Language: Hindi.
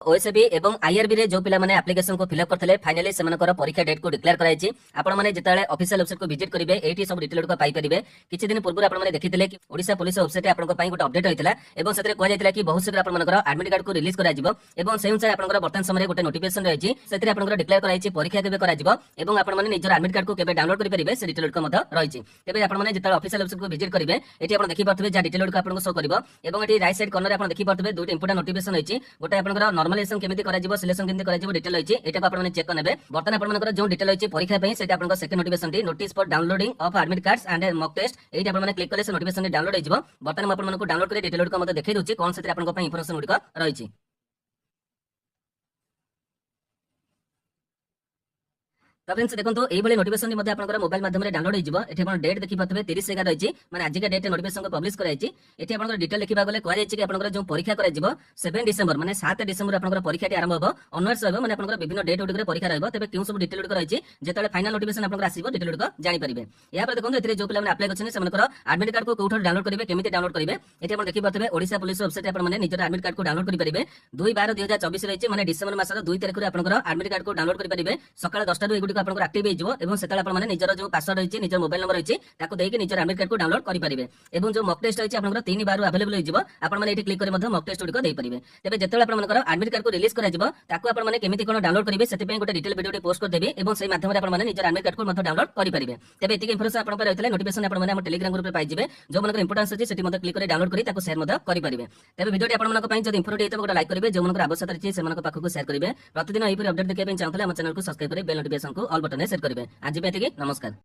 ओएसबी एवं आईआरबी रे जो पिला माने एप्लिकेशन को फिलअप करथले फाइनली सेमानकर परीक्षा डेट को डिक्लेयर कराइछि। आपण माने जेताले ऑफिशियल वेबसाइट को विजिट करिवे एठी सब डिटेल को पाई परिबे। किछि दिन पूर्व आपण माने देखिथिले कि ओडिसा पुलिस वेबसाइट आपण को पई गोटे अपडेट होइतिला एवं सेतरे कोआ जाइतिला कि बहुत शीघ्र आपण मानकर एडमिट कार्ड को रिलीज करा जिवो एवं सेहि अनुसार आपनकर वर्तमान समय गोटे नोटिफिकेशन रहिछि। सेतरे आपनकर डिक्लेयर कराइछि परीक्षा केबे करा जिवो एवं आपण माने निजर एडमिट कार्ड को केबे डाउनलोड करि परिबे से डिटेल को मध रहिछि। तेबे आपण माने जेताले ऑफिशियल वेबसाइट को विजिट करिवे एठी आपण देखि पारथबे जा डिटेल को आपण को शो करिवो एवं एठी राइट साइड कॉर्नर आपण देखि पारथबे दुइटा इंपोर्टेंट नोटिफिकेशन रहिछि। गोटे आपनकर नॉर्मलाइजेशन केमिति करा जिवो सिलेक्शन केमिति करा जिवो डिटेल रहिछि एटा को आपण माने चेक करनेबे। वर्तमान आपण मानकर जो डिटेल रहिछि परीक्षा पई सेटा आपनकर सेकंड नोटिफिकेशन टी notice for downloading of admit cards and mock test एटा आपण माने क्लिक करले से नोटिफिकेशन डाउनलोड हो जिवो। वर्तमान आपण मानकर डाउनलोड करी डिटेल को मते देखै दोछि कोन सेते आपनकर पई इंफॉर्मेशन गुडी को रहिछि। तो फ्रेंड्स देखंतु एई भली नोटिफिकेशन मध्ये आपनकर मोबाइल माध्यम रे डाउनलोड हो जिवो। एठी आपण डेट देखि पाथबे 30/11 रहिछि माने आज का डेट नोटिफिकेशन को पब्लिश कराइछि। एठी आपनकर डिटेल लिखिबा गले कोआ जाइछि कि आपनकर जो परीक्षा करा जिवो 7 डिसेंबर माने 7 डिसेंबर आपनकर परीक्षाटी आरंभ होबो ऑनवर्स होबो माने आपनकर विभिन्न डेट उडकरे परीक्षा रहबो। तबे केउ सब डिटेल उडक रहिछि जेतले फाइनल नोटिफिकेशन आपनकर आसीबो डिटेल उडक जानि परिबे। या पर देखंतु एथिरे जो पिला माने अप्लाई करछन सेमानकर एडमिट कार्ड को कोठो डाउनलोड करिवे केमिति डाउनलोड करिवे एठी आपण देखि पाथबे ओडिसा पुलिस वेबसाइट आपण माने निजर एडमिट कार्ड को डाउनलोड करि परिबे। 2/12/2024 रहिछि माने डिसेंबर मासर 2 तारिख रे आपनकर एडमिट कार्ड को डाउनलोड करि परिबे। सकाळ 10 टा रु एगुडी को आपनकर एक्टिव हे जिवो एवं सेतले आपण माने निजर जो पासवर्ड रहिछि निजर मोबाइल नंबर रहिछि ताको देइके निजर एडमिट कार्ड को डाउनलोड करि परिबे। एवं जो मॉक टेस्ट रहिछि आपनकर 3 बार अवेलेबल हे जिवो आपण माने एठी क्लिक करि मध्ये मॉक टेस्ट उडी को देइ परिबे। तबे जेतेले आपण मानकर एडमिट कार्ड को रिलीज करा जिवो ताको आपण माने केमिति कोन डाउनलोड करिवे सेति पय गोटे डिटेल वीडियो टे पोस्ट कर देबे एवं सेहि माध्यम रे आपण माने निजर एडमिट कार्ड को मध्ये डाउनलोड करि परिबे। तबे एतिके इंफॉर्मेशन आपण पर रहितले नोटिफिकेशन आपण माने हम टेलीग्राम ग्रुप रे पाइ जिवे जो मानकर इंपोर्टेंस अछि सेति मध्ये क्लिक करि डाउनलोड करि ताको शेयर मध्ये करि परिबे। तबे वीडियो टे आपण मानक पय जदि इंफॉर्मेटिव हेतबो गोटे लाइक करिवे जो मानकर आवश्यकता अछि से मानक पाखु को शेयर करिवे। प्रतिदिन एही पर अपडेट देखिबे चाहतले हम चैनल को सब्सक्राइब करि बेल नोटिफिकेशन को ऑल बटन रे सेट करिवे। आज बे एतिके नमस्कार।